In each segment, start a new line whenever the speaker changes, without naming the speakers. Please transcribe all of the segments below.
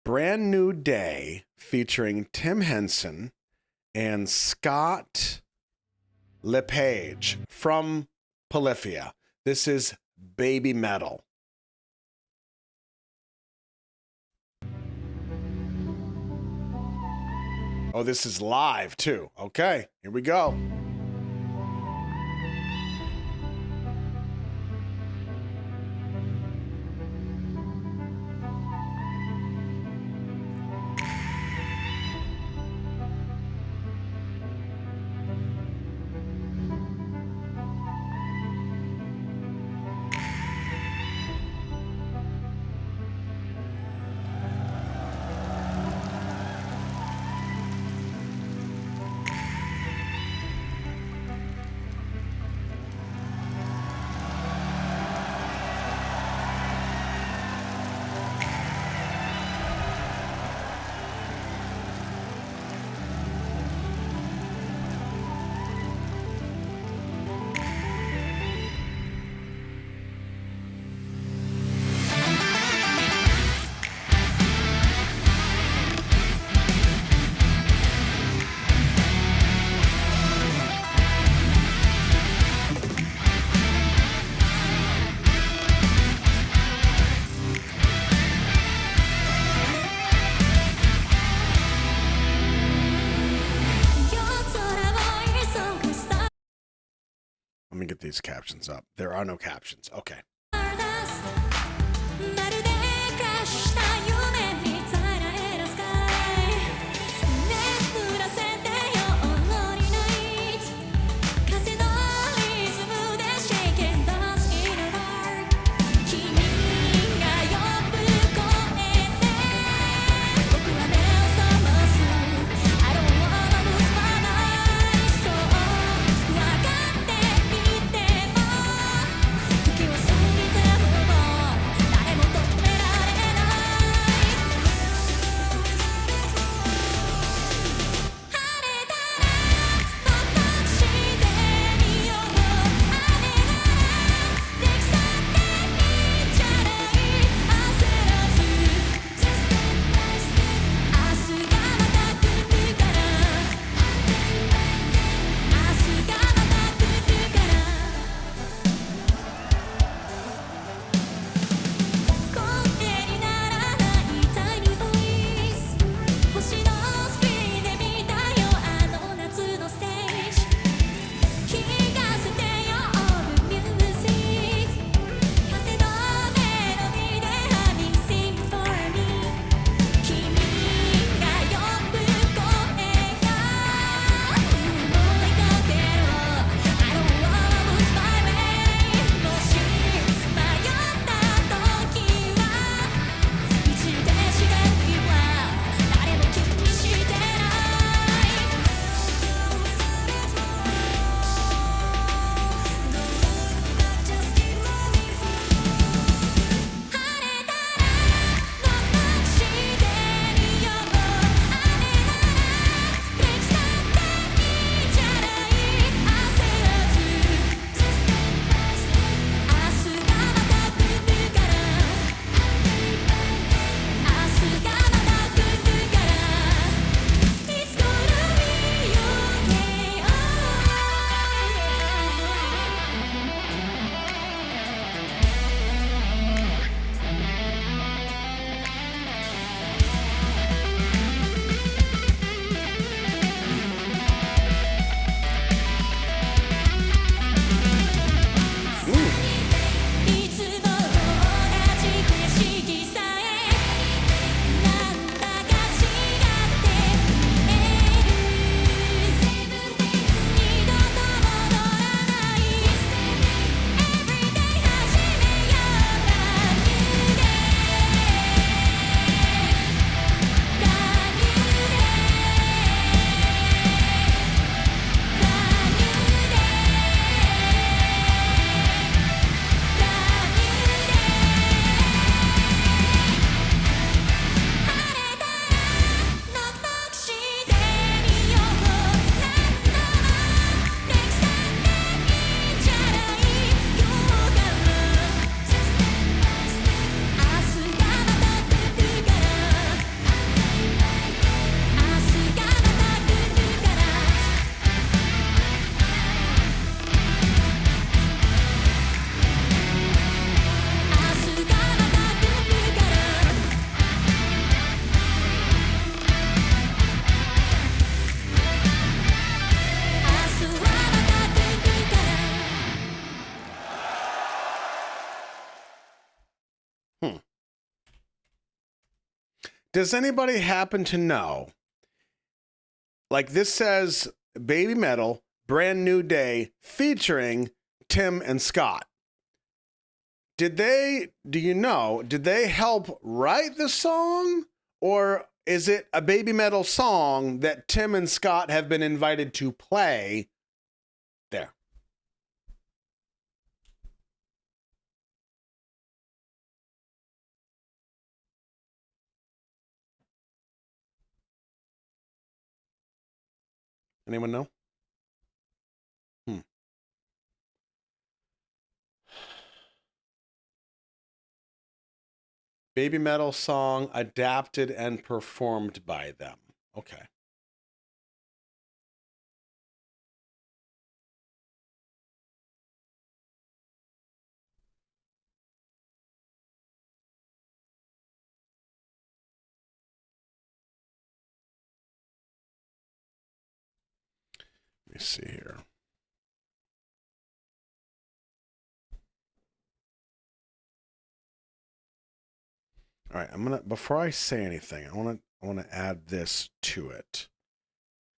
Brand New Day featuring Tim Henson and Scott LePage from Polyphia. This is Baby Metal. Oh, this is live too. Okay, here we go. Let me get these captions up. There are no captions. Okay. Does anybody happen to know? Like this says Baby Metal, Brand New Day, featuring Tim and Scott. Do you know, did they help write the song? Or is it a Baby Metal song that Tim and Scott have been invited to play there? Anyone know? Baby Metal song adapted and performed by them. Okay. Let me see here. All right, before I say anything, I want to add this to it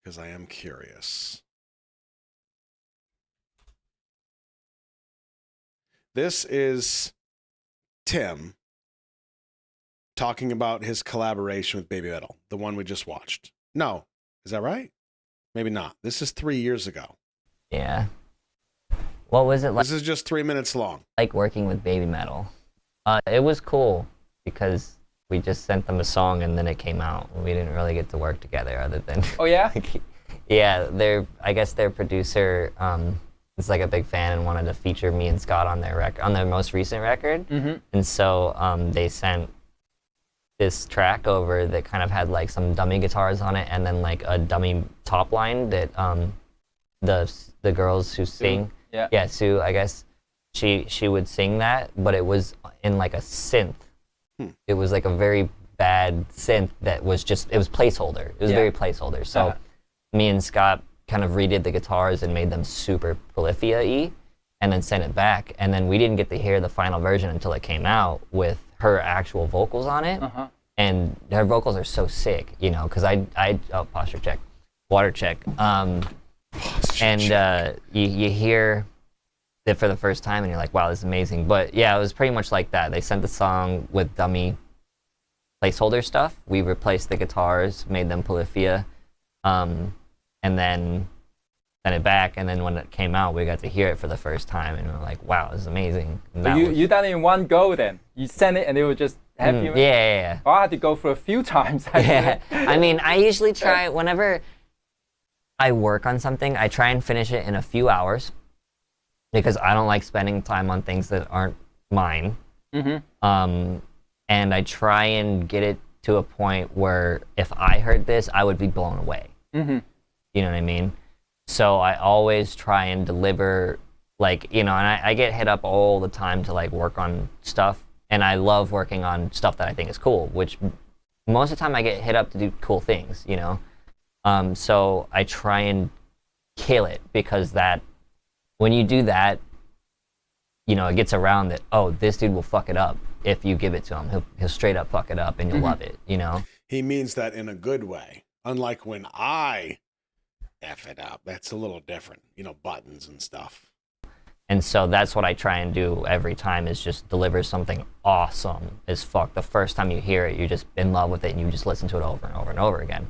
because I am curious. This is Tim talking about his collaboration with Baby Metal, the one we just watched. No, is that right? Maybe not. This is 3 years ago.
Yeah. What was it like?
This is just 3 minutes long.
Like working with Baby Metal. It was cool because we just sent them a song and then it came out. We didn't really get to work together other than.
Oh yeah.
Yeah, I guess their producer is like a big fan and wanted to feature me and Scott on their record, on their most recent record.
Mm-hmm.
And so they sent this track over that kind of had like some dummy guitars on it and then like a dummy top line that the girls who sing, Sue, I guess she would sing that, but it was in like a synth. It was like a very bad synth that was just, it was placeholder. It was very placeholder. So me and Scott kind of redid the guitars and made them super Polyphia-y and then sent it back. And then we didn't get to hear the final version until it came out with her actual vocals on it. And her vocals are so sick, you know, because posture check, water check. You hear it for the first time and you're like, wow, this is amazing. But yeah, it was pretty much like that. They sent the song with dummy placeholder stuff. We replaced the guitars, made them Polyphia, and then sent it back. And then when it came out, we got to hear it for the first time and we're like, wow, this is amazing.
So you done it in one go then? You sent it and it was just happy?
Yeah.
Oh, I had to go through a few times.
Yeah. I mean, I usually try, whenever I work on something, I try and finish it in a few hours because I don't like spending time on things that aren't mine. And I try and get it to a point where if I heard this, I would be blown away. You know what I mean? So I always try and deliver, like, you know, and I get hit up all the time to like work on stuff. And I love working on stuff that I think is cool, which most of the time I get hit up to do cool things, you know? So I try and kill it because that, when you do that, you know, it gets around that, oh, this dude will fuck it up if you give it to him. He'll straight up fuck it up and you'll love it, you know?
He means that in a good way. Unlike when I F it up. That's a little different, you know, buttons and stuff.
And so that's what I try and do every time is just deliver something awesome as fuck. The first time you hear it, you're just in love with it and you just listen to it over and over and over again.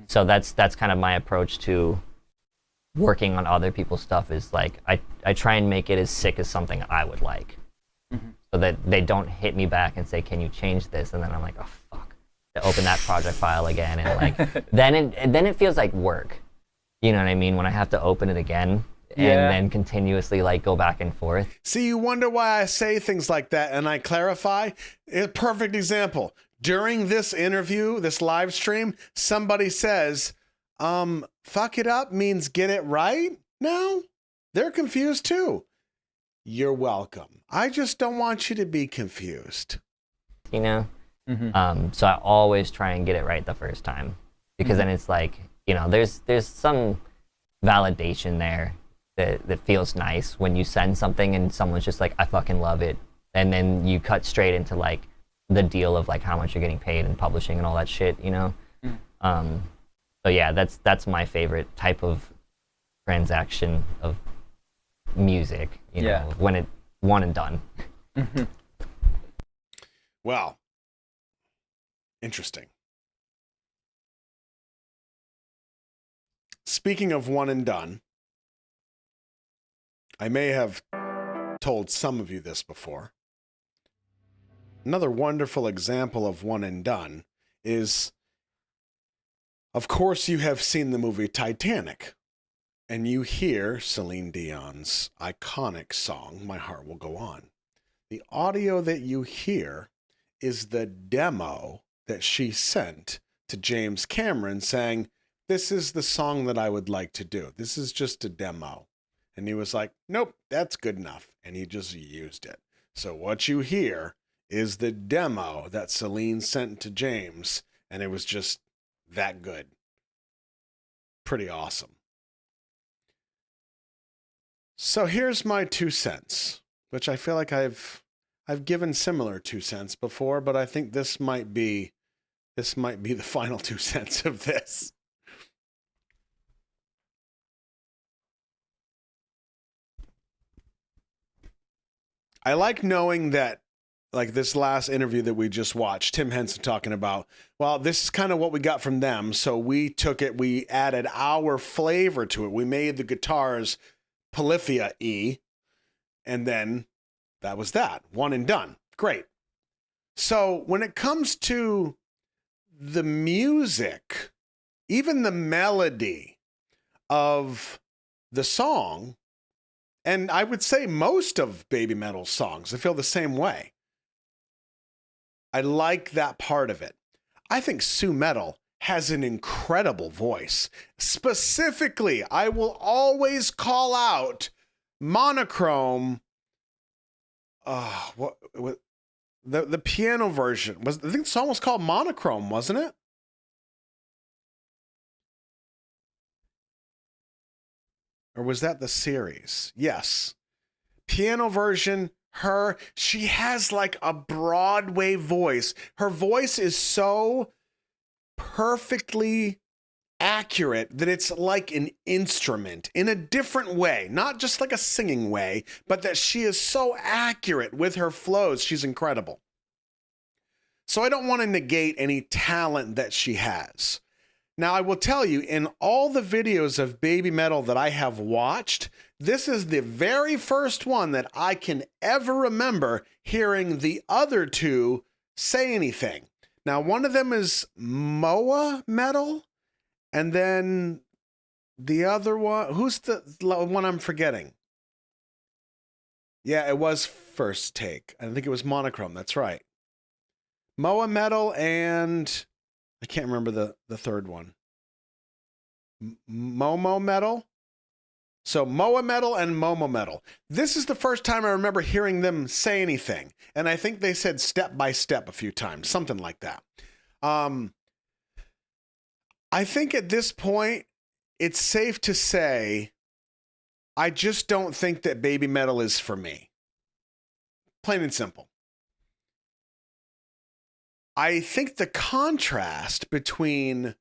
So that's kind of my approach to working on other people's stuff is like, I try and make it as sick as something I would like. So that they don't hit me back and say, can you change this? And then I'm like, oh, fuck. To open that project file again. And like, then it feels like work. You know what I mean? When I have to open it again and then continuously like go back and forth.
See, you wonder why I say things like that and I clarify. A perfect example. During this interview, this live stream, somebody says, fuck it up means get it right now? They're confused too. You're welcome. I just don't want you to be confused.
You know? So I always try and get it right the first time because then it's like, you know, there's some validation there that feels nice when you send something and someone's just like, I fucking love it. And then you cut straight into like, the deal of like how much you're getting paid and publishing and all that shit, you know. So yeah, that's my favorite type of transaction of music, you know, when it one and done.
Well, interesting. Speaking of one and done, I may have told some of you this before. Another wonderful example of one and done is, of course, you have seen the movie Titanic, and you hear Celine Dion's iconic song, My Heart Will Go On. The audio that you hear is the demo that she sent to James Cameron saying, this is the song that I would like to do. This is just a demo. And he was like, nope, that's good enough. And he just used it. So what you hear is the demo that Celine sent to James, and it was just that good. Pretty awesome. So here's my 2 cents, which I feel like I've given similar 2 cents before, but I think this might be the final 2 cents of this. I like knowing that, like this last interview that we just watched, Tim Henson talking about, well, this is kind of what we got from them. So we took it, we added our flavor to it. We made the guitars Polyphia-y, and then that was that. One and done. Great. So when it comes to the music, even the melody of the song, and I would say most of Baby Metal's songs, I feel the same way. I like that part of it. I think Sue Metal has an incredible voice. Specifically, I will always call out Monochrome. What the piano version was? I think the song was called Monochrome, wasn't it? Or was that the series? Yes. Piano version, she has like a Broadway voice. Her voice is so perfectly accurate that it's like an instrument in a different way, not just like a singing way, but that she is so accurate with her flows. She's incredible. So I don't want to negate any talent that she has. Now, I will tell you, in all the videos of Baby Metal that I have watched, this is the very first one that I can ever remember hearing the other two say anything. Now, one of them is Moa Metal, and then the other one, who's the one I'm forgetting? Yeah, it was First Take. I think it was Monochrome, that's right. Moa Metal and I can't remember the third one. Momo Metal? So Moa Metal and Momo Metal. This is the first time I remember hearing them say anything. And I think they said step by step a few times, something like that. I think at this point, it's safe to say, I just don't think that Baby Metal is for me. Plain and simple. I think the contrast between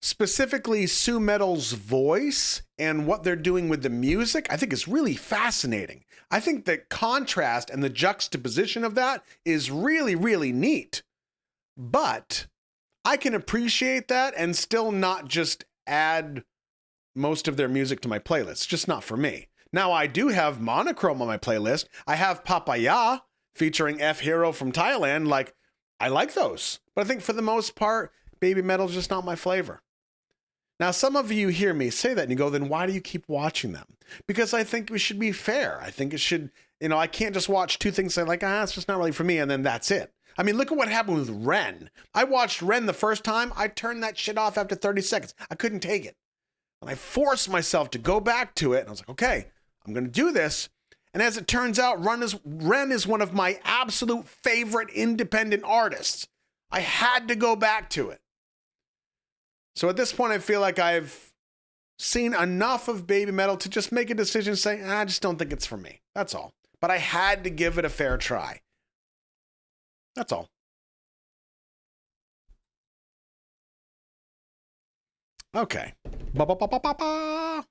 specifically Sue Metal's voice and what they're doing with the music, I think is really fascinating. I think the contrast and the juxtaposition of that is really, really neat. But I can appreciate that and still not just add most of their music to my playlist. Just not for me. Now, I do have Monochrome on my playlist. I have Papaya featuring F Hero from Thailand. Like, I like those. But I think for the most part, Baby Metal's just not my flavor. Now, some of you hear me say that and you go, then why do you keep watching them? Because I think we should be fair. I think it should, I can't just watch two things and say like, it's just not really for me, and then that's it. I mean, look at what happened with Ren. I watched Ren the first time. I turned that shit off after 30 seconds. I couldn't take it. And I forced myself to go back to it. And I was like, okay, I'm going to do this. And as it turns out, Ren is one of my absolute favorite independent artists. I had to go back to it. So at this point, I feel like I've seen enough of Baby Metal to just make a decision saying, I just don't think it's for me. That's all. But I had to give it a fair try. That's all. Okay. Ba-ba-ba-ba-ba-ba.